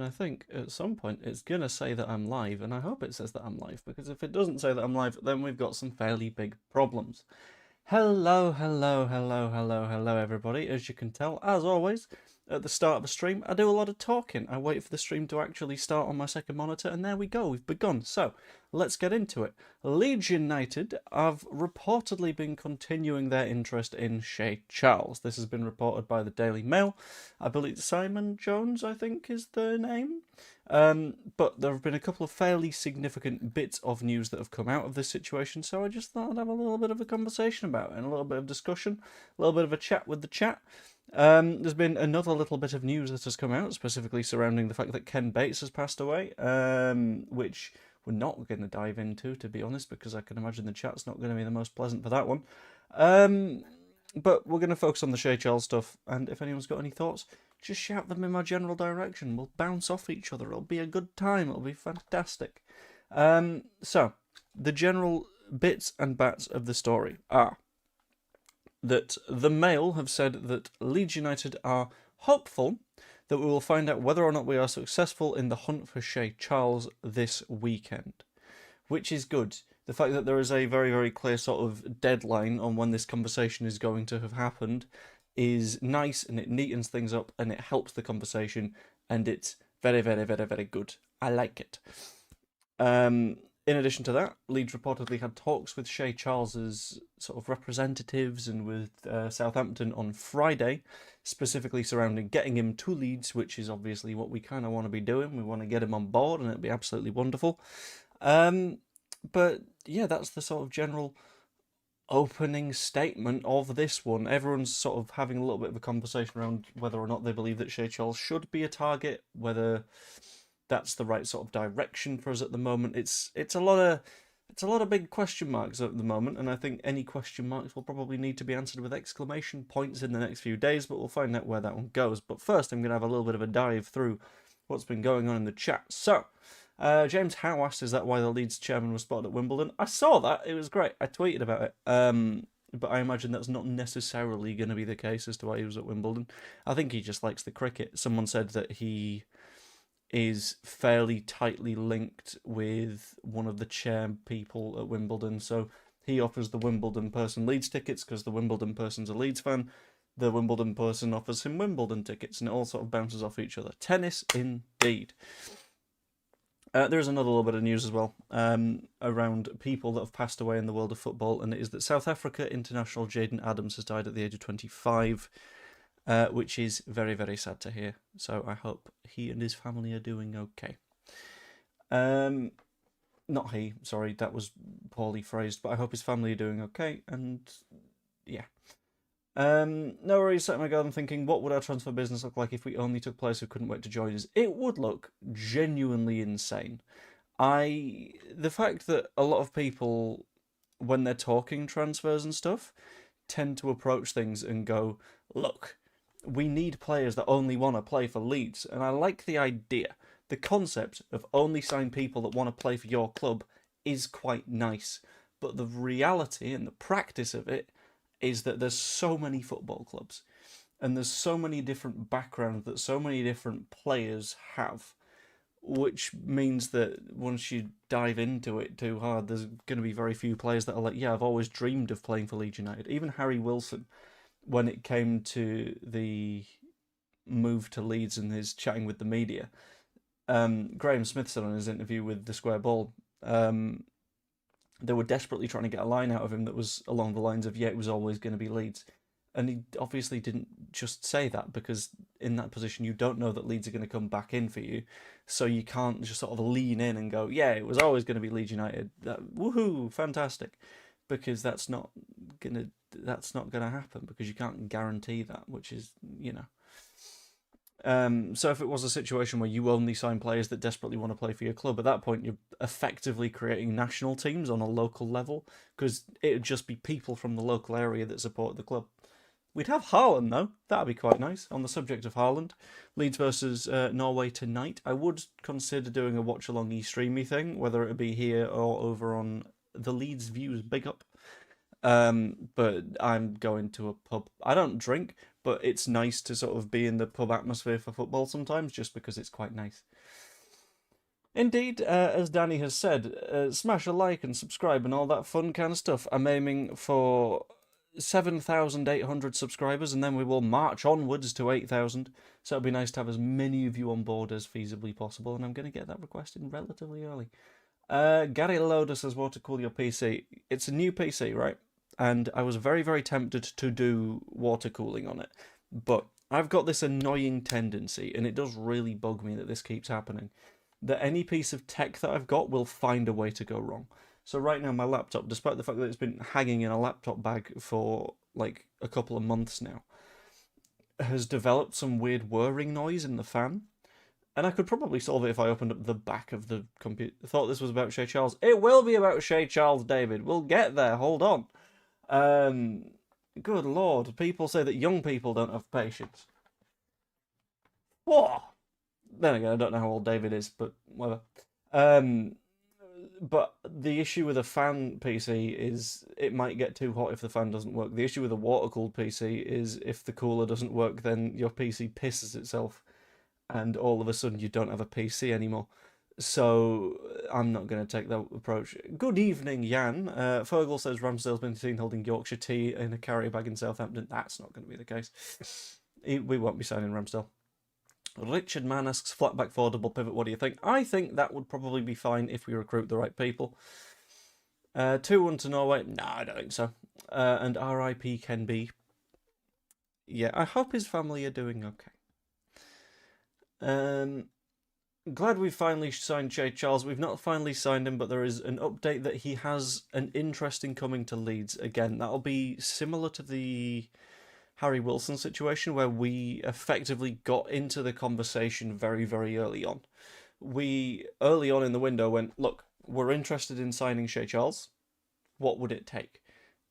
I think at some point it's going to say that I'm live, and I hope it says that I'm live, because if it doesn't say that I'm live, then we've got some fairly big problems. Hello, hello, hello, hello, hello, everybody. As you can tell, as always, at the start of a stream, I do a lot of talking. I wait for the stream to actually start on my second monitor, and there we go, we've begun. So, let's get into it. Leeds United have reportedly been continuing their interest in Shea Charles. This has been reported by the Daily Mail. I believe Simon Jones, I think, is the name. But there have been a couple of fairly significant bits of news that have come out of this situation, so I just thought I'd have a little bit of a conversation about it, and a little bit of discussion, a little bit of a chat with the chat. There's been another little bit of news that has come out, specifically surrounding the fact that Ken Bates has passed away, which we're not going to dive into, to be honest, because I can imagine the chat's not going to be the most pleasant for that one. But we're going to focus on the Shay Charles stuff, and if anyone's got any thoughts, just shout them in my general direction. We'll bounce off each other. It'll be a good time. It'll be fantastic. So, the general bits and bats of the story are that the Mail have said that Leeds United are hopeful that we will find out whether or not we are successful in the hunt for Shea Charles this weekend, which is good. The fact that there is a very, very clear sort of deadline on when this conversation is going to have happened is nice, and it neatens things up, and it helps the conversation, and it's very, very, very, very good. I like it. In addition to that, Leeds reportedly had talks with Shea Charles's sort of representatives and with Southampton on Friday, specifically surrounding getting him to Leeds, which is obviously what we kind of want to be doing. We want to get him on board, and it'd be absolutely wonderful. But yeah, that's the sort of general opening statement of this one. Everyone's sort of having a little bit of a conversation around whether or not they believe that Shea Charles should be a target, whether that's the right sort of direction for us at the moment. It's a lot of big question marks at the moment, and I think any question marks will probably need to be answered with exclamation points in the next few days, but we'll find out where that one goes. But first, I'm going to have a little bit of a dive through what's been going on in the chat. So, James Howe asked, is that why the Leeds chairman was spotted at Wimbledon? I saw that. It was great. I tweeted about it. But I imagine that's not necessarily going to be the case as to why he was at Wimbledon. I think he just likes the cricket. Someone said that he is fairly tightly linked with one of the chair people at Wimbledon, so he offers the Wimbledon person Leeds tickets because the Wimbledon person's a Leeds fan. The Wimbledon person offers him Wimbledon tickets, and it all sort of bounces off each other. Tennis indeed. There's another little bit of news as well around people that have passed away in the world of football, and it is that South Africa international Jaden Adams has died at the age of 25. Which is very, very sad to hear. So I hope he and his family are doing okay. Not he, sorry, that was poorly phrased, but I hope his family are doing okay, and yeah. No worries, sat in my garden thinking, what would our transfer business look like if we only took players who couldn't wait to join us? It would look genuinely insane. The fact that a lot of people, when they're talking transfers and stuff, tend to approach things and go, look, we need players that only want to play for Leeds, and I like the idea. The concept of only sign people that want to play for your club is quite nice, but the reality and the practice of it is that there's so many football clubs, and there's so many different backgrounds that so many different players have, which means that once you dive into it too hard, there's going to be very few players that are like, yeah, I've always dreamed of playing for Leeds United. Even Harry Wilson, when it came to the move to Leeds and his chatting with the media, Graham Smith said on his interview with The Square Ball, they were desperately trying to get a line out of him that was along the lines of, yeah, it was always going to be Leeds. And he obviously didn't just say that, because in that position you don't know that Leeds are going to come back in for you, so you can't just sort of lean in and go, yeah, it was always going to be Leeds United. Woohoo, fantastic. Because that's not gonna happen, because you can't guarantee that, which is, you know. So if it was a situation where you only sign players that desperately want to play for your club, at that point you're effectively creating national teams on a local level, because it would just be people from the local area that support the club. We'd have Haaland though, that'd be quite nice. On the subject of Haaland, Leeds versus Norway tonight, I would consider doing a watch-along e-streamy thing, whether it would be here or over on the Leeds Views Big Up. But I'm going to a pub. I don't drink, but it's nice to sort of be in the pub atmosphere for football sometimes, just because it's quite nice. Indeed, as Danny has said, smash a like and subscribe and all that fun kind of stuff. I'm aiming for 7,800 subscribers, and then we will march onwards to 8,000. So it'll be nice to have as many of you on board as feasibly possible, and I'm going to get that request in relatively early. Gary Loda says, water cool your PC. It's a new PC, right? And I was very, very tempted to do water cooling on it. But I've got this annoying tendency, and it does really bug me that this keeps happening, that any piece of tech that I've got will find a way to go wrong. So right now my laptop, despite the fact that it's been hanging in a laptop bag for like a couple of months now, has developed some weird whirring noise in the fan. And I could probably solve it if I opened up the back of the computer. I thought this was about Shay Charles. It will be about Shay Charles, David. We'll get there. Hold on. Good Lord. People say that young people don't have patience. Whoa. Then again, I don't know how old David is, but whatever. But the issue with a fan PC is it might get too hot if the fan doesn't work. The issue with a water-cooled PC is if the cooler doesn't work, then your PC pisses itself, and all of a sudden you don't have a PC anymore. So I'm not going to take that approach. Good evening, Jan. Fergal says Ramsdale's been seen holding Yorkshire tea in a carrier bag in Southampton. That's not going to be the case. We won't be signing Ramsdale. Richard Mann asks, flatback 4 double pivot, what do you think? I think that would probably be fine if we recruit the right people. 2-1 to Norway? No, I don't think so. And RIP Ken B. Yeah, I hope his family are doing okay. Glad we've finally signed Shay Charles. We've not finally signed him, but there is an update that he has an interest in coming to Leeds. Again, that'll be similar to the Harry Wilson situation, where we effectively got into the conversation very, very early on. We, early on in the window, went, look, we're interested in signing Shea Charles. What would it take?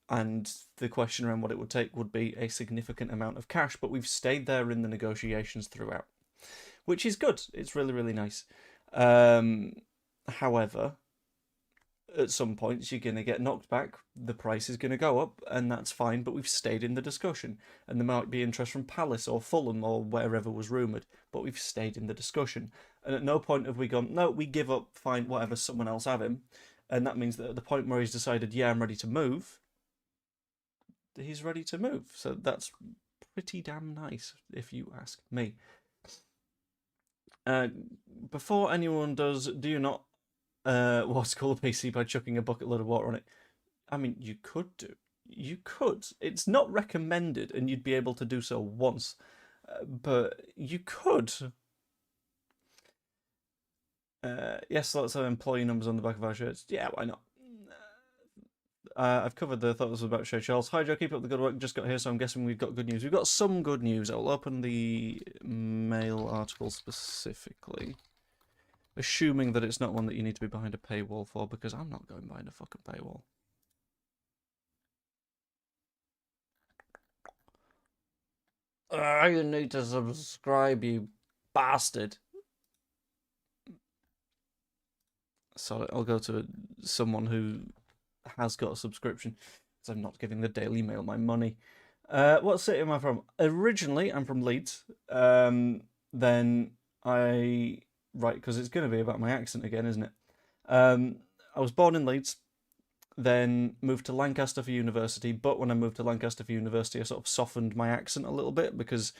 And the question around what it would take would be a significant amount of cash, but we've stayed there in the negotiations throughout, which is good. It's really, really nice. However, at some points you're going to get knocked back, the price is going to go up, and that's fine, but we've stayed in the discussion. And there might be interest from Palace or Fulham or wherever was rumoured, but we've stayed in the discussion. And at no point have we gone, no, we give up, fine, whatever, someone else have him. And that means that at the point where he's decided, yeah, I'm ready to move, he's ready to move. So that's pretty damn nice, if you ask me. Before anyone does, do you not what's called a PC by chucking a bucket load of water on it? I mean, you could do. You could. It's not recommended, and you'd be able to do so once. But you could. Yes, lots of employee numbers on the back of our shirts. Yeah, why not? I've covered the thought this was about Shay Charles. Hi Joe, keep up the good work. Just got here, so I'm guessing we've got good news. We've got some good news. I'll open the Mail article specifically, assuming that it's not one that you need to be behind a paywall for, because I'm not going behind a fucking paywall. You need to subscribe, you bastard. Sorry, I'll go to someone who has got a subscription, because I'm not giving the Daily Mail my money. What city am I from? Originally, I'm from Leeds. Then I... Right, because it's going to be about my accent again, isn't it? I was born in Leeds, then moved to Lancaster for university, but when I moved to Lancaster for university, I sort of softened my accent a little bit, because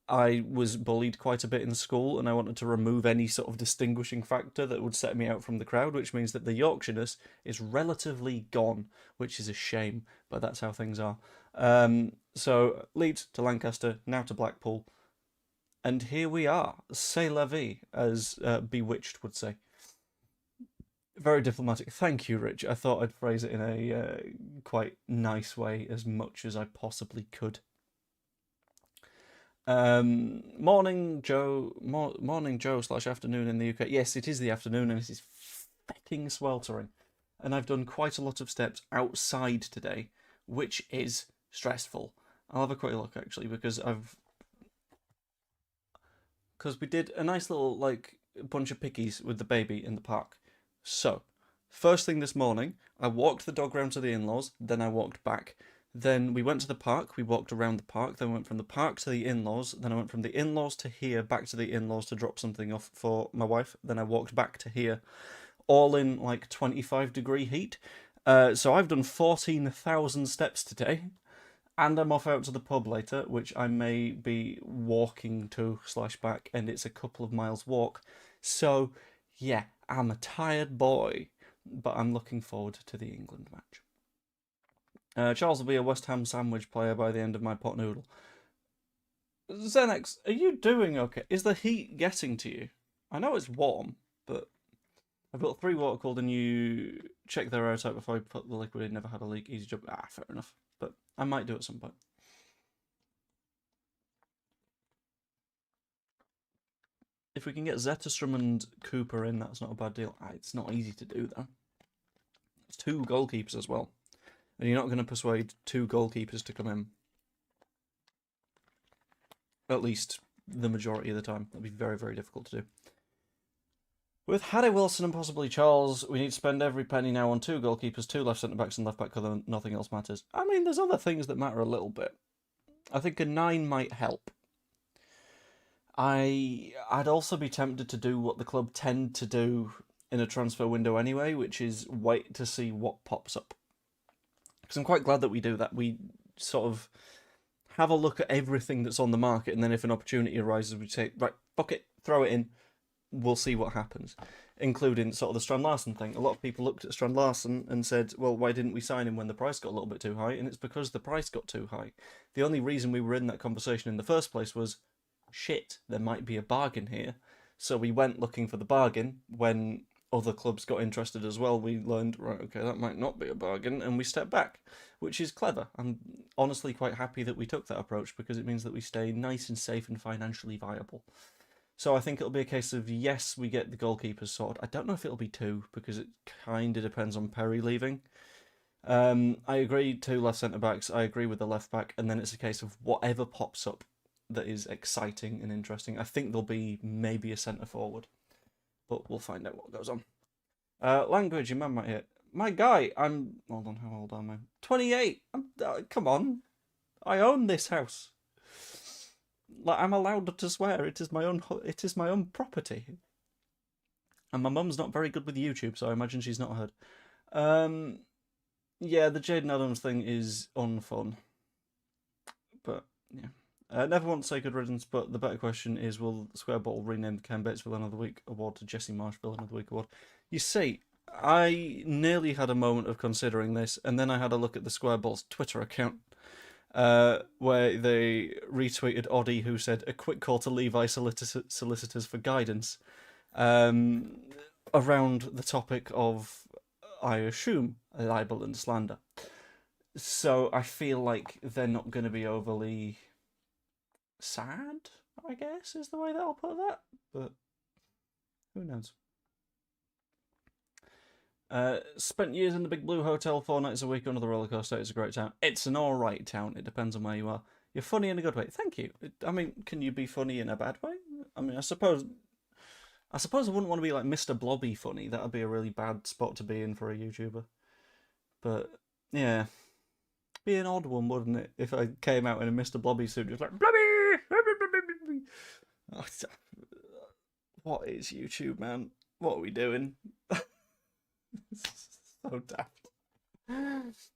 I was bullied quite a bit in school, and I wanted to remove any sort of distinguishing factor that would set me out from the crowd, which means that the Yorkshireness is relatively gone, which is a shame, but that's how things are. So, Leeds to Lancaster, now to Blackpool, and here we are, c'est la vie, as Bewitched would say. Very diplomatic. Thank you, Rich. I thought I'd phrase it in a quite nice way, as much as I possibly could. Morning, Joe. Morning, Joe / afternoon in the UK. Yes, it is the afternoon, and it is fucking sweltering. And I've done quite a lot of steps outside today, which is stressful. I'll have a quick look, actually, because we did a nice little, like, bunch of pickies with the baby in the park. So, first thing this morning, I walked the dog round to the in-laws, then I walked back. Then we went to the park, we walked around the park, then we went from the park to the in-laws, then I went from the in-laws to here, back to the in-laws to drop something off for my wife, then I walked back to here, all in like 25-degree heat. So I've done 14,000 steps today, and I'm off out to the pub later, which I may be walking to / back, and it's a couple of miles walk. So, yeah, I'm a tired boy, but I'm looking forward to the England match. Charles will be a West Ham sandwich player by the end of my pot noodle. Xenex, are you doing okay? Is the heat getting to you? I know it's warm, but I've got 3 water cooled and you check their airtight before I put the liquid in. Never had a leak. Easy job. Fair enough. But I might do it at some point. If we can get Zetterstrom and Cooper in, that's not a bad deal. It's not easy to do, though. It's 2 goalkeepers as well. And you're not going to persuade 2 goalkeepers to come in. At least the majority of the time. That'll be very, very difficult to do. With Harry Wilson and possibly Charles, we need to spend every penny now on 2 goalkeepers, 2 left centre-backs and left-back because nothing else matters. I mean, there's other things that matter a little bit. I think a 9 might help. I'd also be tempted to do what the club tend to do in a transfer window anyway, which is wait to see what pops up. Because I'm quite glad that we do that. We sort of have a look at everything that's on the market, and then if an opportunity arises, we say, right, fuck it, throw it in. We'll see what happens. Including sort of the Strand Larsen thing. A lot of people looked at Strand Larsen and said, well, why didn't we sign him when the price got a little bit too high? And it's because the price got too high. The only reason we were in that conversation in the first place was, shit, there might be a bargain here. So we went looking for the bargain. When other clubs got interested as well, we learned, right, okay, that might not be a bargain, and we stepped back, which is clever. I'm honestly quite happy that we took that approach because it means that we stay nice and safe and financially viable. So I think it'll be a case of, yes, we get the goalkeepers sorted. I don't know if it'll be 2 because it kind of depends on Perry leaving. I agree, 2 left centre-backs. I agree with the left-back, and then it's a case of whatever pops up that is exciting and interesting. I think there'll be maybe a centre-forward, but we'll find out what goes on. Language, your man might hit. My guy, hold on, how old am I? 28. Come on. I own this house. Like, I'm allowed to swear. It is my own property. And my mum's not very good with YouTube, so I imagine she's not heard. Yeah, the Jaden Adams thing is unfun. But, yeah. Never want to say good riddance, but the better question is, will Square Bottle rename the Ken Bates Villain of the Week award to Jesse Marsh Villain of the Week award? You see, I nearly had a moment of considering this, and then I had a look at the Square Bottle's Twitter account, where they retweeted Oddie, who said, a quick call to Levi solicitors for guidance, around the topic of, I assume, libel and slander. So I feel like they're not going to be overly sad, I guess, is the way that I'll put that. But who knows? Spent years in the Big Blue Hotel, 4 nights a week under the roller coaster. It's a great town. It's an alright town. It depends on where you are. You're funny in a good way. Thank you. I mean, can you be funny in a bad way? I mean, I suppose I wouldn't want to be like Mr. Blobby funny. That would be a really bad spot to be in for a YouTuber. But, yeah. Be an odd one, wouldn't it? If I came out in a Mr. Blobby suit, just like, Blobby! What is YouTube, man? What are we doing? So daft.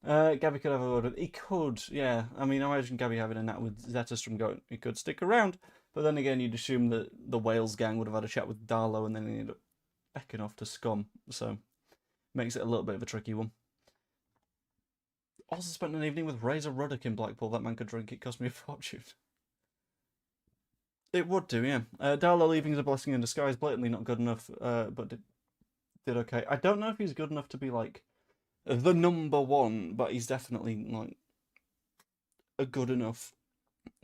Gabby could have a word with. He could, yeah. I mean, I imagine Gabby having a nap with Zetterstrom going, he could stick around. But then again, you'd assume that the Wales gang would have had a chat with Darlow and then he ended up backing off to Scum. So, makes it a little bit of a tricky one. Also spent an evening with Razor Ruddock in Blackpool. That man could drink. It cost me a fortune. It would do, yeah. Darlow leaving is a blessing in disguise. Blatantly not good enough, but did okay. I don't know if he's good enough to be, like, the number 1, but he's definitely, like, a good enough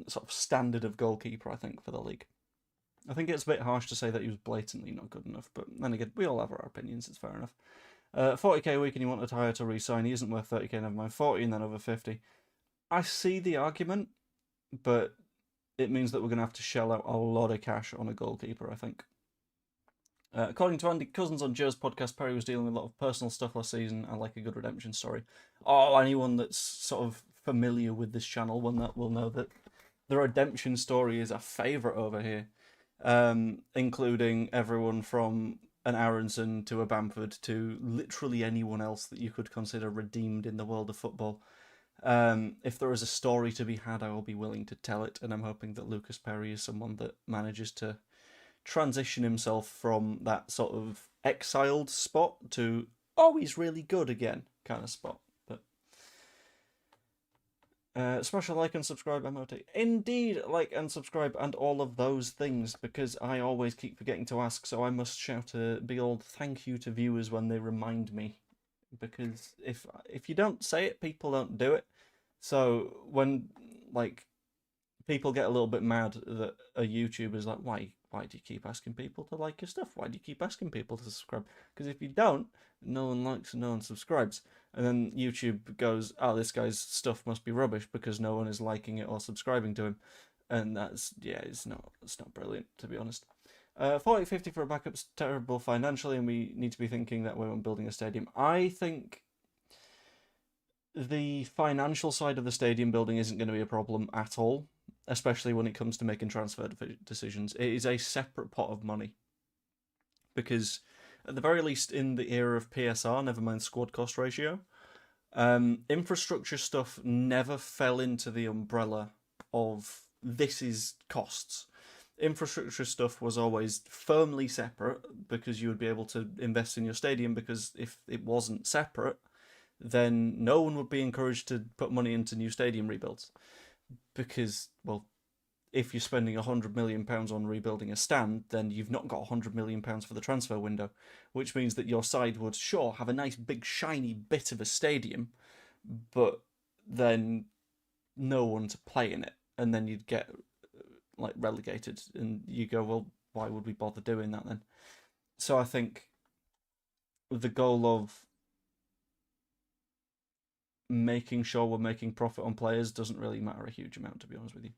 sort of standard of goalkeeper, I think, for the league. I think it's a bit harsh to say that he was blatantly not good enough, but then again, we all have our opinions, it's fair enough. 40k a week and he wanted hire to re-sign. He isn't worth 30k, never mind 40 and then over 50. I see the argument, but it means that we're going to have to shell out a lot of cash on a goalkeeper, I think. According to Andy Cousins on Joe's podcast, Perry was dealing with a lot of personal stuff last season. I like a good redemption story. Oh, anyone that's sort of familiar with this channel will know that the redemption story is a favourite over here, including everyone from an Aronson to a Bamford to literally anyone else that you could consider redeemed in the world of football. If there is a story to be had, I will be willing to tell it, and I'm hoping that Lucas Perry is someone that manages to transition himself from that sort of exiled spot to, oh, he's really good again kind of spot. But smash a like and subscribe, MOT. Indeed, like and subscribe and all of those things, because I always keep forgetting to ask, so I must shout a big old thank you to viewers when they remind me. Because if you don't say it, people don't do it. So when, like, people get a little bit mad that a YouTuber's like, why do you keep asking people to like your stuff? Why do you keep asking people to subscribe? Because if you don't, no one likes and no one subscribes. And then YouTube goes, oh, this guy's stuff must be rubbish because no one is liking it or subscribing to him. And that's, yeah, it's not brilliant, to be honest. 40-50 for a backup's terrible financially, and we need to be thinking that way when building a stadium. I think the financial side of the stadium building isn't going to be a problem at all, especially when it comes to making transfer decisions. It is a separate pot of money. Because, at the very least, in the era of PSR, never mind squad cost ratio, infrastructure stuff never fell into the umbrella of this is costs. Infrastructure stuff was always firmly separate because you would be able to invest in your stadium, because if it wasn't separate, then no one would be encouraged to put money into new stadium rebuilds. Because, well, if you're spending £100 million on rebuilding a stand, then you've not got £100 million for the transfer window, which means that your side would, sure, have a nice big shiny bit of a stadium, but then no one to play in it, and then you'd get like relegated, and you go, well, why would we bother doing that then? So I think the goal of making sure we're making profit on players doesn't really matter a huge amount, to be honest with you.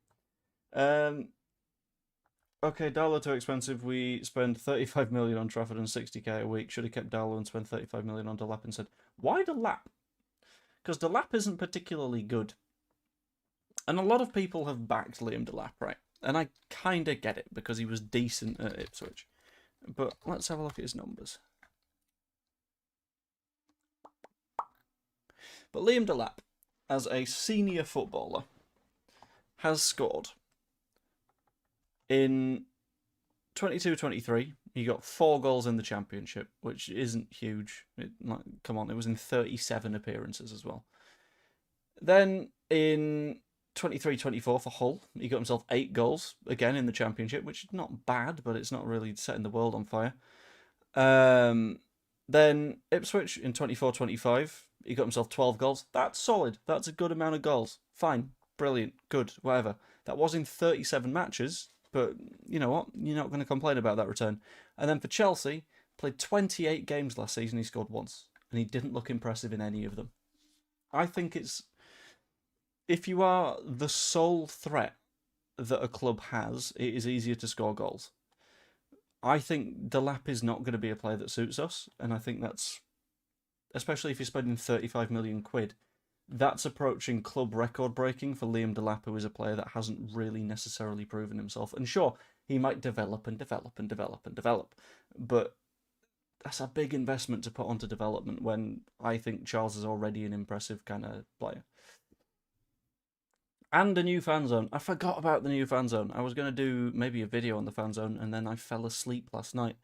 Okay, Darlow too expensive. We spend 35 million on Trafford and 60k a week. Should have kept Darlow and spent 35 million on Delap instead. Why Delap? Because Delap isn't particularly good. And a lot of people have backed Liam Delap, right? And I kind of get it, because he was decent at Ipswich. But let's have a look at his numbers. But Liam Delap, as a senior footballer, has scored in 22-23. He got 4 goals in the Championship, which isn't huge. Come on, it was in 37 appearances as well. Then in 23-24 for Hull, he got himself 8 goals, again in the Championship, which is not bad, but it's not really setting the world on fire. Then Ipswich in 24-25, he got himself 12 goals. That's solid. That's a good amount of goals. Fine, brilliant, good, whatever. That was in 37 matches, but you know what? You're not going to complain about that return. And then for Chelsea, played 28 games last season, he scored once, and he didn't look impressive in any of them. I think it's, if you are the sole threat that a club has, it is easier to score goals. I think Delap is not going to be a player that suits us, and I think that's, especially if you're spending 35 million quid, that's approaching club record breaking for Liam Delap, who is a player that hasn't really necessarily proven himself. And sure, he might develop and develop and develop and develop, but that's a big investment to put onto development when I think Charles is already an impressive kind of player. And a new fan zone. I forgot about the new fan zone. I was going to do maybe a video on the fan zone, and then I fell asleep last night.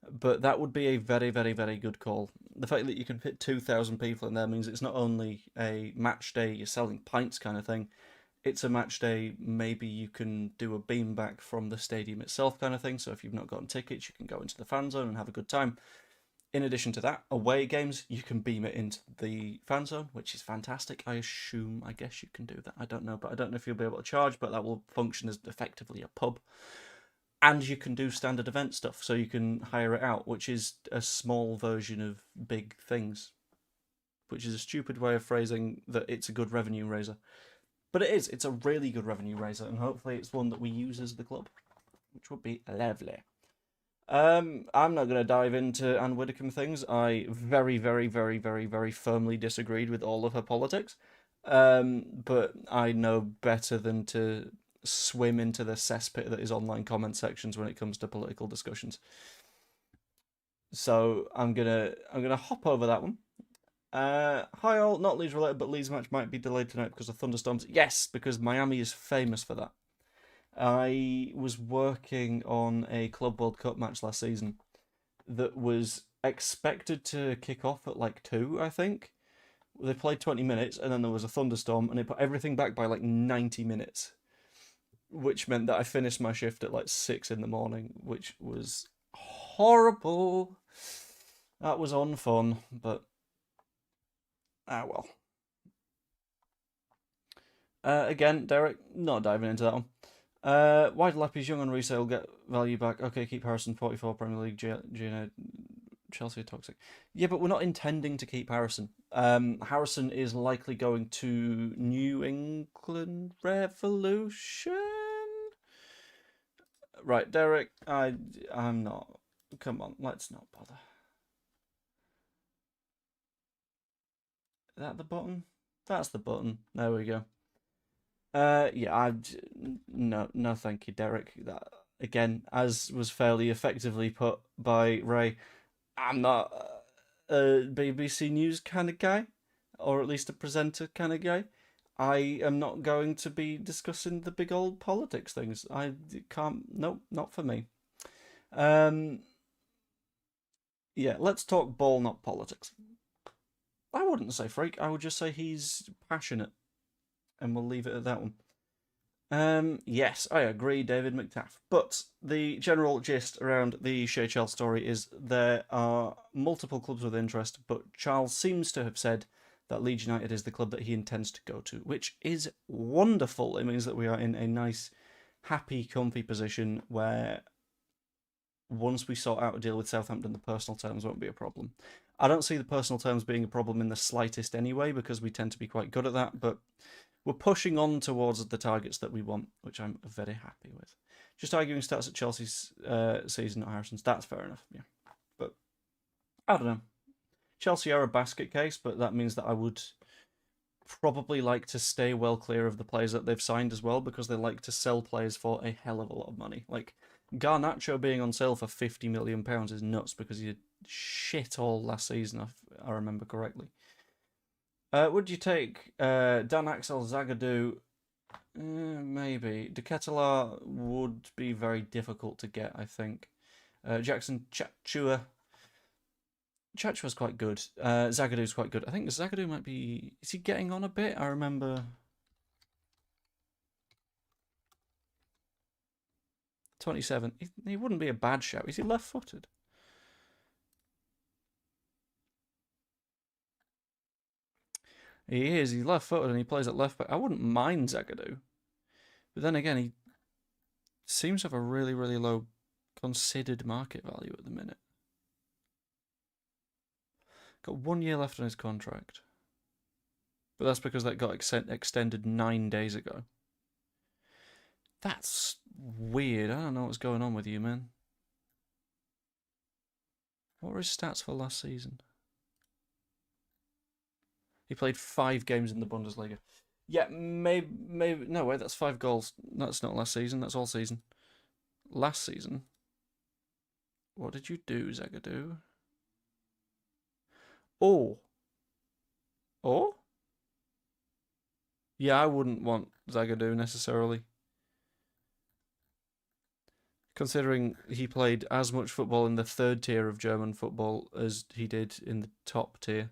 But that would be a very, very, very good call. The fact that you can fit 2,000 people in there means it's not only a match day, you're selling pints kind of thing. It's a match day, maybe you can do a beam back from the stadium itself kind of thing. So if you've not gotten tickets, you can go into the fan zone and have a good time. In addition to that, away games, you can beam it into the fan zone, which is fantastic. I guess you can do that. I don't know, but I don't know if you'll be able to charge, but that will function as effectively a pub. And you can do standard event stuff, so you can hire it out, which is a small version of big things, which is a stupid way of phrasing that it's a good revenue raiser. But it is. It's a really good revenue raiser, and hopefully it's one that we use as the club, which would be lovely. I'm not going to dive into Anne Widdecombe things. I very, very, very, very, very firmly disagreed with all of her politics. But I know better than to swim into the cesspit that is online comment sections when it comes to political discussions. So I'm gonna hop over that one. Hi all, not Leeds related, but Leeds match might be delayed tonight because of thunderstorms. Yes, because Miami is famous for that. I was working on a Club World Cup match last season that was expected to kick off at like 2, I think. They played 20 minutes and then there was a thunderstorm and it put everything back by like 90 minutes, which meant that I finished my shift at like 6 in the morning, which was horrible. That was unfun, but well. Again, Derek, not diving into that one. Why did Lappy's young on resale get value back? Okay, keep Harrison 44 Premier League. Chelsea are toxic. Yeah, but we're not intending to keep Harrison. Harrison is likely going to New England Revolution. Right, Derek, I'm not. Come on, let's not bother. Is that the button? That's the button. There we go. Yeah, no, thank you, Derek. That again, as was fairly effectively put by Ray, I'm not a BBC News kind of guy, or at least a presenter kind of guy. I am not going to be discussing the big old politics things. I can't. Nope, not for me. Yeah, let's talk ball, not politics. I wouldn't say freak. I would just say he's passionate, and we'll leave it at that one. Yes, I agree, David McTaff. But the general gist around the Shea Charles story is there are multiple clubs with interest, but Charles seems to have said that Leeds United is the club that he intends to go to, which is wonderful. It means that we are in a nice, happy, comfy position where once we sort out a deal with Southampton, the personal terms won't be a problem. I don't see the personal terms being a problem in the slightest anyway, because we tend to be quite good at that, but we're pushing on towards the targets that we want, which I'm very happy with. Just arguing stats at Chelsea's season, not Harrison's. That's fair enough, yeah. But I don't know. Chelsea are a basket case, but that means that I would probably like to stay well clear of the players that they've signed as well, because they like to sell players for a hell of a lot of money. Like Garnacho being on sale for £50 million is nuts because he did shit all last season, if I remember correctly. Would you take Dan Axel Zagadou? Maybe. De Ketelaar would be very difficult to get, I think. Jackson Chachua. Chachua's quite good. Zagadou's quite good. I think Zagadou might be... Is he getting on a bit? I remember... 27. He wouldn't be a bad shout. Is he left-footed? He is. He's left-footed and he plays at left back. I wouldn't mind Zagadou. But then again, he seems to have a really, really low considered market value at the minute. Got 1 year left on his contract. But that's because that got extended 9 days ago. That's weird. I don't know what's going on with you, man. What were his stats for last season? He played 5 games in the Bundesliga. Yeah, maybe. No, wait, that's 5 goals. That's not last season. That's all season. Last season. What did you do, Zagadou? Oh. Oh? Yeah, I wouldn't want Zagadou necessarily. Considering he played as much football in the 3rd tier of German football as he did in the top tier.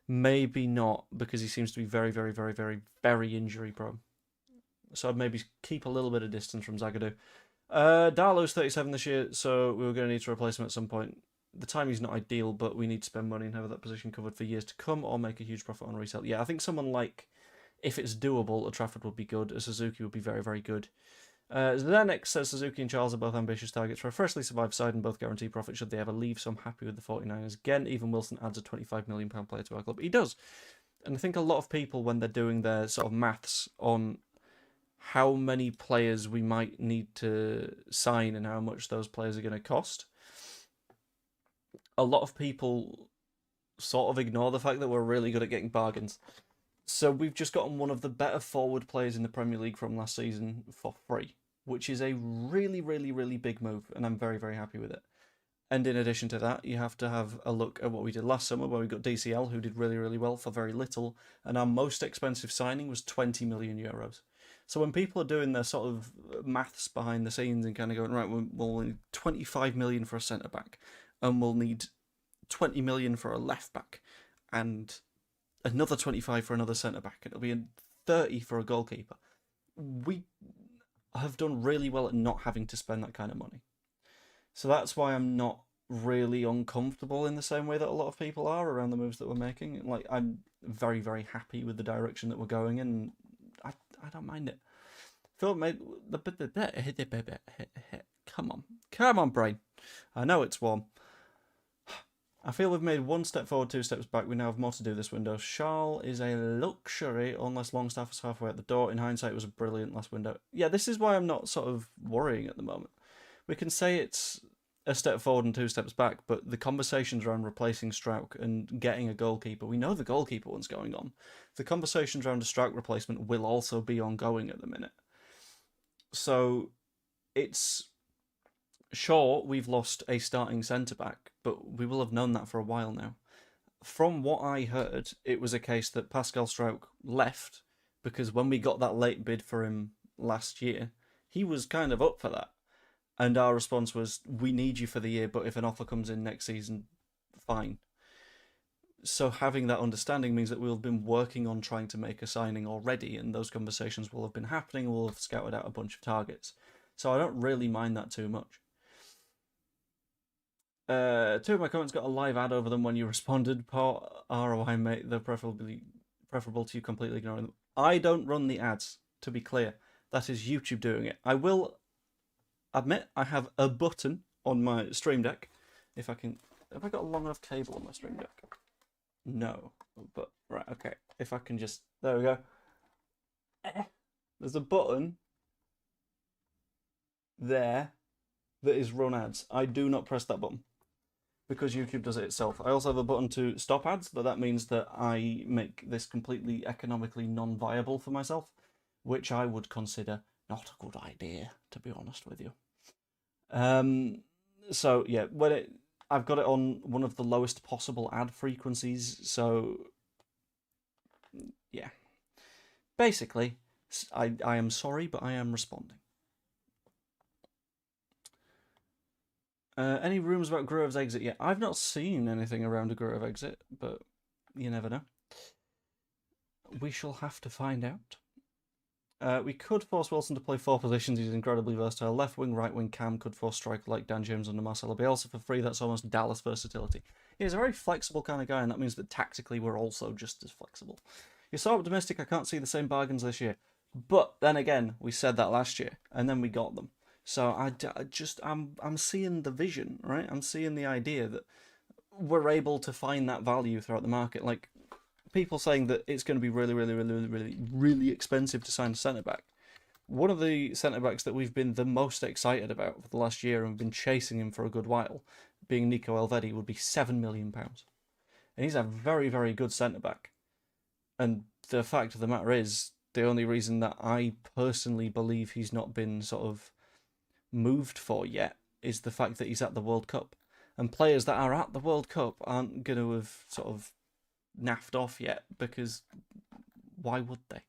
Maybe not, because he seems to be very, very, very, very, very injury prone. So I'd maybe keep a little bit of distance from Zagadou. Darlow's 37 this year, so we were going to need to replace him at some point. The timing's not ideal, but we need to spend money and have that position covered for years to come, or make a huge profit on resale. Yeah, I think someone like, if it's doable, a Trafford would be good. A Suzuki would be very, very good. Zanex says Suzuki and Charles are both ambitious targets for a freshly survived side and both guarantee profit should they ever leave, so I'm happy with the 49ers. Again, even Wilson adds a £25 million player to our club. He does. And I think a lot of people, when they're doing their sort of maths on how many players we might need to sign and how much those players are going to cost, a lot of people sort of ignore the fact that we're really good at getting bargains. So we've just gotten one of the better forward players in the Premier League from last season for free, which is a really, really, really big move, and I'm very, very happy with it. And in addition to that, you have to have a look at what we did last summer, where we got DCL, who did really, really well for very little, and our most expensive signing was 20 million euros. So when people are doing their sort of maths behind the scenes and kind of going, right, we'll need 25 million for a centre back, and we'll need 20 million for a left back, and another 25 for another centre back, and it'll be 30 for a goalkeeper. We have done really well at not having to spend that kind of money. So that's why I'm not really uncomfortable in the same way that a lot of people are around the moves that we're making. Like, I'm very, very happy with the direction that we're going in. I don't mind it. Philip made the come on, brain. I know it's warm. I feel we've made one step forward, 2 steps back. We now have more to do this window. Charles is a luxury unless Longstaff is halfway at the door. In hindsight, it was a brilliant last window. Yeah, this is why I'm not sort of worrying at the moment. We can say it's a step forward and 2 steps back, but the conversations around replacing Strauch and getting a goalkeeper, we know the goalkeeper one's going on. The conversations around a Strauch replacement will also be ongoing at the minute. So it's sure we've lost a starting centre-back, but we will have known that for a while now. From what I heard, it was a case that Pascal Strauch left because when we got that late bid for him last year, he was kind of up for that. And our response was, we need you for the year, but if an offer comes in next season, fine. So having that understanding means that we'll have been working on trying to make a signing already, and those conversations will have been happening, we'll have scouted out a bunch of targets. So I don't really mind that too much. 2 of my comments got a live ad over them when you responded. Part ROI, mate, they're preferable to you completely ignoring them. I don't run the ads, to be clear. That is YouTube doing it. I will admit I have a button on my Stream Deck. If I can... Have I got a long enough cable on my Stream Deck? No. But, right, okay. If I can just... There we go. There's a button there that is run ads. I do not press that button because YouTube does it itself. I also have a button to stop ads, but that means that I make this completely economically non-viable for myself, which I would consider not a good idea, to be honest with you. So yeah, I've got it on one of the lowest possible ad frequencies, so yeah. Basically, I am sorry, but I am responding. Any rumours about Gruev's exit yet? I've not seen anything around a Gruev exit, but you never know. We shall have to find out. We could force Wilson to play 4 positions. He's incredibly versatile. Left wing, right wing, Cam could force striker like Dan James under Marcelo Bielsa for free. That's almost Dallas versatility. He's a very flexible kind of guy, and that means that tactically we're also just as flexible. You're so optimistic, I can't see the same bargains this year. But then again, we said that last year, and then we got them. So I'm seeing the vision, right? I'm seeing the idea that we're able to find that value throughout the market. Like, people saying that it's going to be really expensive to sign a centre-back. One of the centre-backs that we've been the most excited about for the last year and been chasing him for a good while, being Nico Elvedi, would be £7 million. And he's a very, very good centre-back. And the fact of the matter is, the only reason that I personally believe he's not been sort of moved for yet is the fact that he's at the World Cup. And players that are at the World Cup aren't going to have sort of naffed off yet, because why would they?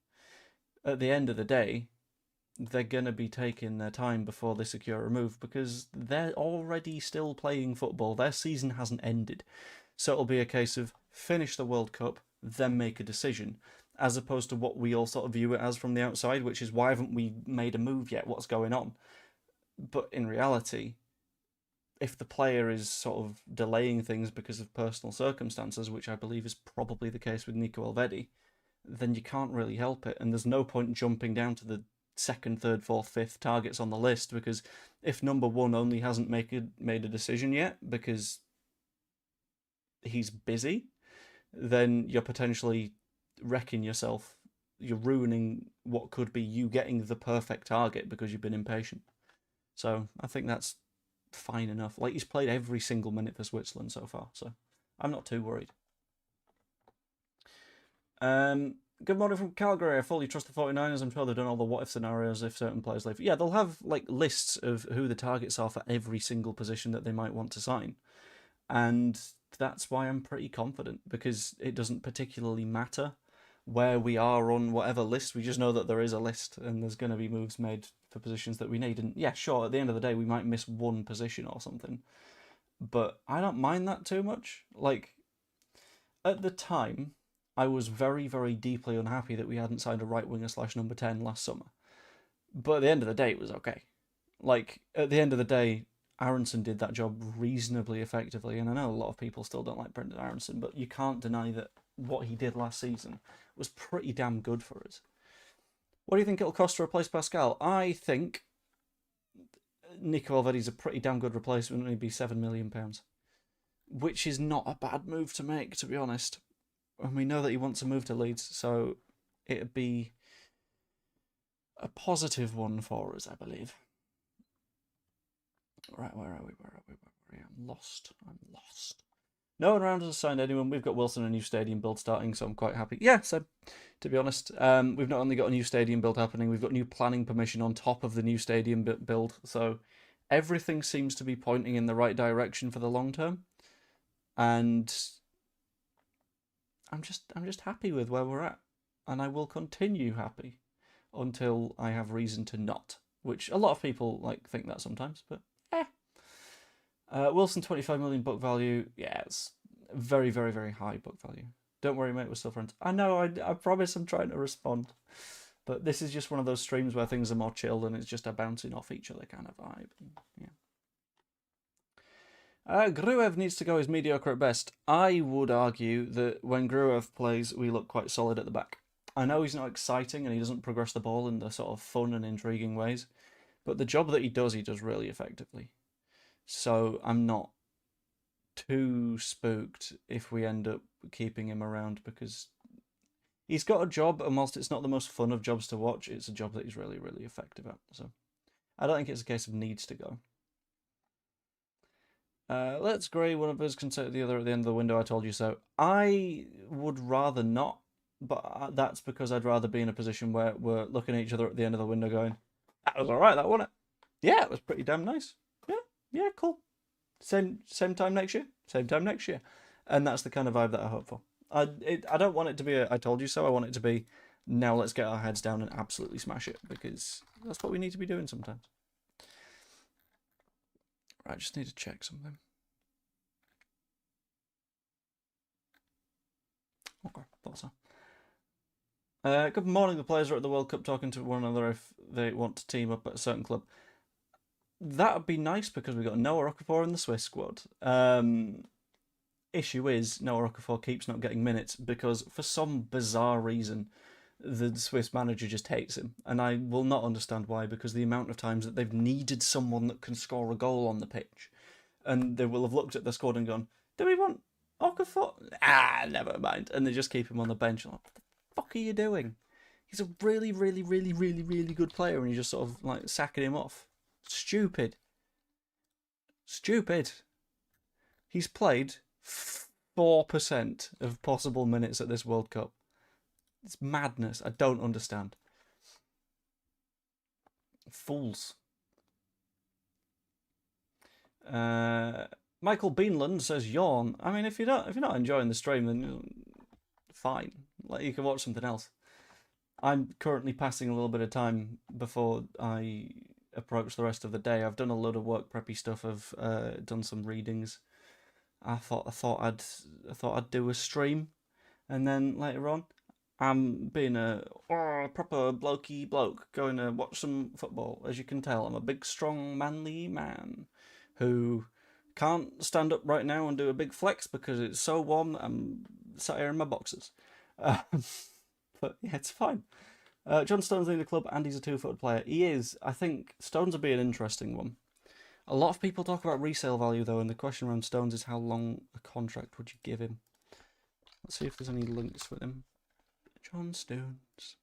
At the end of the day, they're going to be taking their time before they secure a move because they're already still playing football. Their season hasn't ended. So it'll be a case of finish the World Cup, then make a decision, as opposed to what we all sort of view it as from the outside, which is, why haven't we made a move yet? What's going on? But in reality, if the player is sort of delaying things because of personal circumstances, which I believe is probably the case with Nico Elvedi, then you can't really help it. And there's no point jumping down to the 2nd, 3rd, 4th, 5th targets on the list, because if number 1 only hasn't made a decision yet because he's busy, then you're potentially wrecking yourself. You're ruining what could be you getting the perfect target because you've been impatient. So I think that's fine enough. Like, he's played every single minute for Switzerland so far, so I'm not too worried. Good morning from Calgary. I fully trust the 49ers. I'm sure they've done all the what-if scenarios if certain players leave. Yeah, they'll have like lists of who the targets are for every single position that they might want to sign. And that's why I'm pretty confident, because it doesn't particularly matter where we are on whatever list. We just know that there is a list and there's going to be moves made for positions that we need. And yeah, sure, at the end of the day, we might miss one position or something. But I don't mind that too much. Like, at the time, I was very, very deeply unhappy that we hadn't signed a right winger / number 10 last summer. But at the end of the day, it was okay. Like, at the end of the day, Aronson did that job reasonably effectively, and I know a lot of people still don't like Brendan Aronson, but you can't deny that what he did last season was pretty damn good for us. What do you think it'll cost to replace Pascal? I think Nico Elvedi's a pretty damn good replacement, and he'd be £7 million, which is not a bad move to make, to be honest. And we know that he wants to move to Leeds, so it'd be a positive one for us, I believe. Right, where are we? I'm lost. No one around has signed anyone. We've got Wilson a new stadium build starting, so I'm quite happy. Yeah, so to be honest, we've not only got a new stadium build happening, we've got new planning permission on top of the new stadium build. So everything seems to be pointing in the right direction for the long term, and I'm just happy with where we're at, and I will continue happy until I have reason to not. Which a lot of people like think that sometimes, but. Wilson, 25 million book value. Yeah, it's very, very, very high book value. Don't worry, mate, we're still friends. I know, I promise I'm trying to respond. But this is just one of those streams where things are more chilled and it's just a bouncing off each other kind of vibe. Yeah. Gruev needs to go as mediocre at best. I would argue that when Gruev plays, we look quite solid at the back. I know he's not exciting and he doesn't progress the ball in the sort of fun and intriguing ways, but the job that he does really effectively. So I'm not too spooked if we end up keeping him around, because he's got a job, and whilst it's not the most fun of jobs to watch, it's a job that he's really, really effective at. So I don't think it's a case of needs to go. Let's agree one of us can say to the other at the end of the window, I told you so. I would rather not, but that's because I'd rather be in a position where we're looking at each other at the end of the window going, that was alright, that wasn't it? Yeah, it was pretty damn nice. Yeah, cool. Same time next year. And that's the kind of vibe that I hope for. I don't want it to be I told you so. I want it to be, now let's get our heads down and absolutely smash it, because that's what we need to be doing sometimes. Right, I just need to check something. Okay, thought so. Good morning. The players are at the World Cup talking to one another if they want to team up at a certain club. That would be nice, because we've got Noah Okafor in the Swiss squad. Issue is, Noah Okafor keeps not getting minutes because, for some bizarre reason, the Swiss manager just hates him. And I will not understand why, because the amount of times that they've needed someone that can score a goal on the pitch, and they will have looked at the squad and gone, do we want Okafor? Never mind. And they just keep him on the bench. Like, what the fuck are you doing? He's a really, really, really, really, really good player, and you're just sort of like sacking him off. Stupid. He's played 4% of possible minutes at this World Cup. It's madness. I don't understand. Fools. Michael Beanland says yawn. I mean, if you're not enjoying the stream, then fine. Like, you can watch something else. I'm currently passing a little bit of time before I approach the rest of the day. I've done a load of work preppy stuff. I've done some readings. I thought I'd do a stream, and then later on, I'm being a proper blokey bloke, going to watch some football. As you can tell, I'm a big, strong, manly man who can't stand up right now and do a big flex because it's so warm that I'm sat here in my boxers. But yeah, it's fine. John Stone's leading the club, and he's a 2-footed player. He is. I think Stones will be an interesting one. A lot of people talk about resale value, though, and the question around Stones is how long a contract would you give him? Let's see if there's any links with him. John Stones.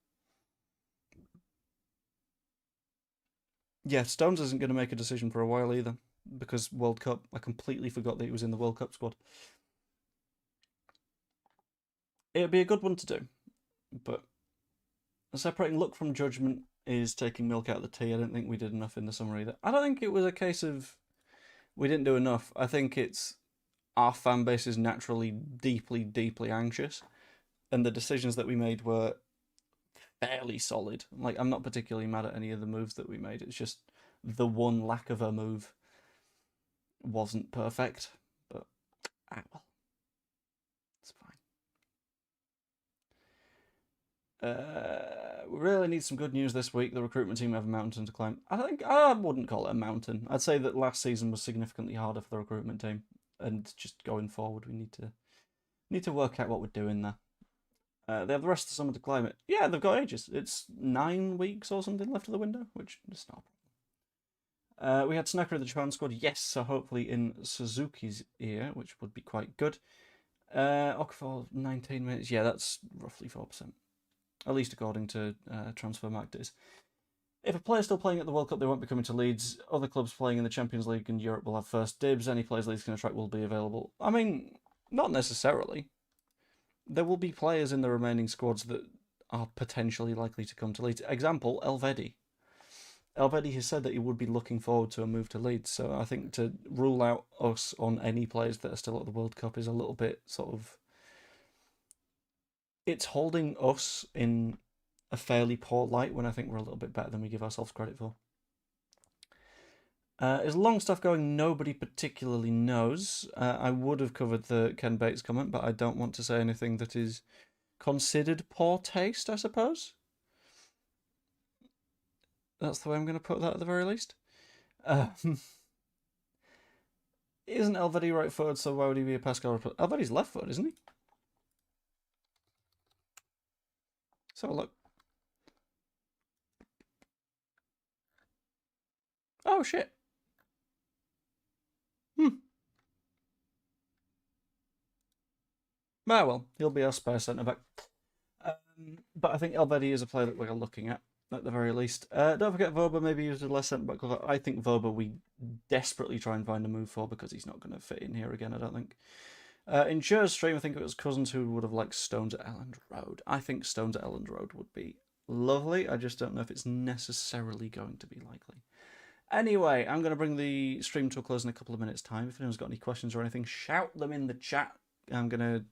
Yeah, Stones isn't going to make a decision for a while either, because World Cup. I completely forgot that he was in the World Cup squad. It'd be a good one to do, but Separating luck from judgment is taking milk out of the tea. I don't think we did enough in the summer either. I don't think it was a case of we didn't do enough. I think it's our fan base is naturally deeply, deeply anxious, and the decisions that we made were fairly solid. Like, I'm not particularly mad at any of the moves that we made. It's just the one lack of a move wasn't perfect. But, well, it's fine. We really need some good news this week. The recruitment team have a mountain to climb. I wouldn't call it a mountain. I'd say that last season was significantly harder for the recruitment team, and just going forward, we need to work out what we're doing there. They have the rest of the summer to climb it. Yeah, they've got ages. It's 9 weeks or something left of the window, which is not a problem. We had Snacker of the Japan squad, yes, so hopefully in Suzuki's ear, which would be quite good. Okafor, 19 minutes. Yeah, that's roughly 4%. At least according to Transfermarkt is. If a player's still playing at the World Cup, they won't be coming to Leeds. Other clubs playing in the Champions League and Europe will have first dibs. Any players Leeds can attract will be available. I mean, not necessarily. There will be players in the remaining squads that are potentially likely to come to Leeds. Example, Elvedi. Elvedi has said that he would be looking forward to a move to Leeds, so I think to rule out us on any players that are still at the World Cup is a little bit sort of... It's holding us in a fairly poor light when I think we're a little bit better than we give ourselves credit for. Is Longstaff going? Nobody particularly knows. I would have covered the Ken Bates comment, but I don't want to say anything that is considered poor taste, I suppose. That's the way I'm going to put that at the very least. Isn't Elvedi right footed, so why would he be a Pascal? Elvedi's left foot, isn't he? So look. Oh shit. Well, he'll be our spare centre back. But I think Elvedi is a player that we're looking at the very least. Don't forget Voba maybe used a less centre back. I think Voba we desperately try and find a move for because he's not going to fit in here again, I don't think. In Cher's stream, I think it was Cousins who would have liked Stones at Elland Road. I think Stones at Elland Road would be lovely. I just don't know if it's necessarily going to be likely. Anyway, I'm going to bring the stream to a close in a couple of minutes' time. If anyone's got any questions or anything, shout them in the chat. I'm going to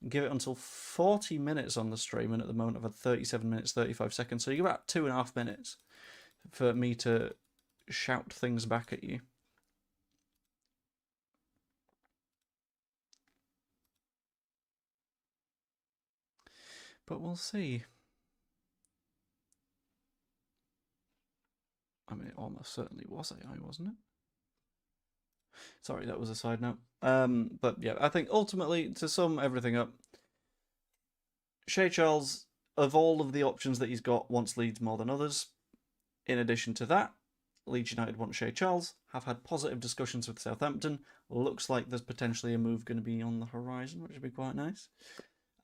give it until 40 minutes on the stream, and at the moment I've had 37 minutes, 35 seconds. So you got about 2.5 minutes for me to shout things back at you. But we'll see. I mean, it almost certainly was AI, wasn't it? Sorry, that was a side note. But yeah, I think ultimately, to sum everything up, Shay Charles, of all of the options that he's got, wants Leeds more than others. In addition to that, Leeds United want Shea Charles, have had positive discussions with Southampton. Looks like there's potentially a move going to be on the horizon, which would be quite nice.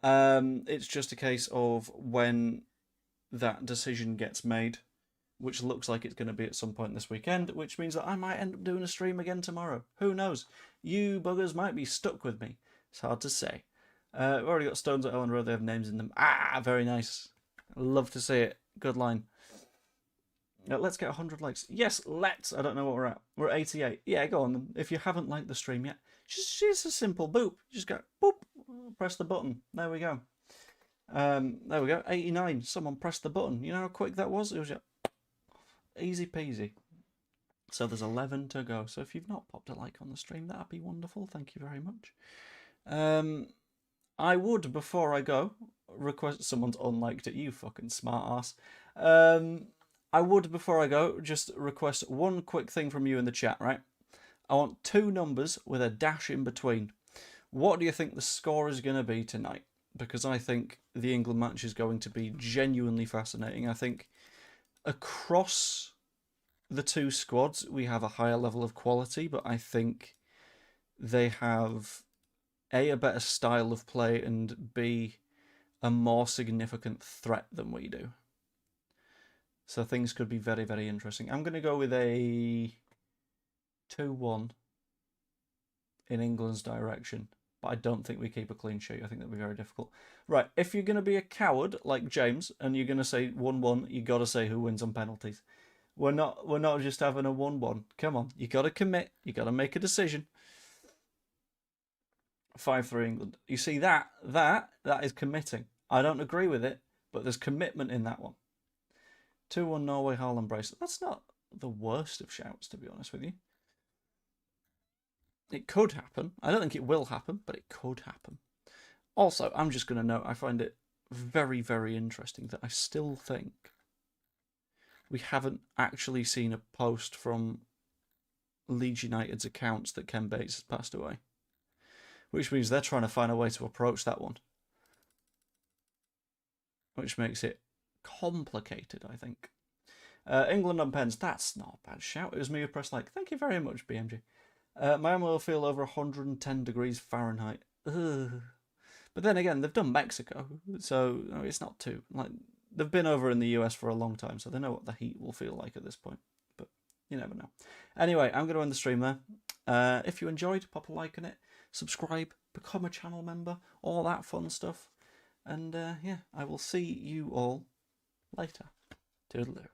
It's just a case of when that decision gets made, which looks like it's going to be at some point this weekend, which means that I might end up doing a stream again tomorrow. Who knows? You buggers might be stuck with me. It's hard to say. We've already got Stones at Ellen Road. They have names in them. Ah, very nice. Love to see it. Good line. Let's get 100 likes. Yes, let's. I don't know what we're at. We're at 88. Yeah, go on. If you haven't liked the stream yet, just a simple boop. Just go boop. Press the button. There we go. There we go. 89. Someone pressed the button. You know how quick that was? It was just easy peasy. So there's 11 to go. So if you've not popped a like on the stream, that'd be wonderful. Thank you very much. I would, before I go, request... Someone's unliked it, you fucking smart ass. I would, before I go, just request one quick thing from you in the chat, right? I want 2 numbers with a dash in between. What do you think the score is going to be tonight? Because I think the England match is going to be genuinely fascinating. I think across the 2 squads, we have a higher level of quality, but I think they have A, better style of play, and B, a more significant threat than we do. So things could be very, very interesting. I'm going to go with a 2-1 in England's direction. but I don't think we keep a clean sheet. I think that'd be very difficult. Right, if you're going to be a coward like James and you're going to say 1-1, you got to say who wins on penalties. We're not just having a 1-1. Come on, you got to commit. You got to make a decision. 5-3 England. You see that is committing. I don't agree with it, but there's commitment in that one. 2-1 Norway, Haaland bracelet. That's not the worst of shouts, to be honest with you. It could happen. I don't think it will happen, but it could happen. Also, I'm just going to note, I find it very, very interesting that I still think we haven't actually seen a post from Leeds United's accounts that Ken Bates has passed away. Which means they're trying to find a way to approach that one. Which makes it complicated, I think. England on pens. That's not a bad shout. It was me who pressed like. Thank you very much, BMG. Miami will feel over 110 degrees Fahrenheit. Ugh. But then again, they've done Mexico, so it's not too... like they've been over in the US for a long time, so they know what the heat will feel like at this point. But you never know. Anyway, I'm going to end the stream there. If you enjoyed, pop a like on it. Subscribe, become a channel member, all that fun stuff. And yeah, I will see you all later. Toodaloo.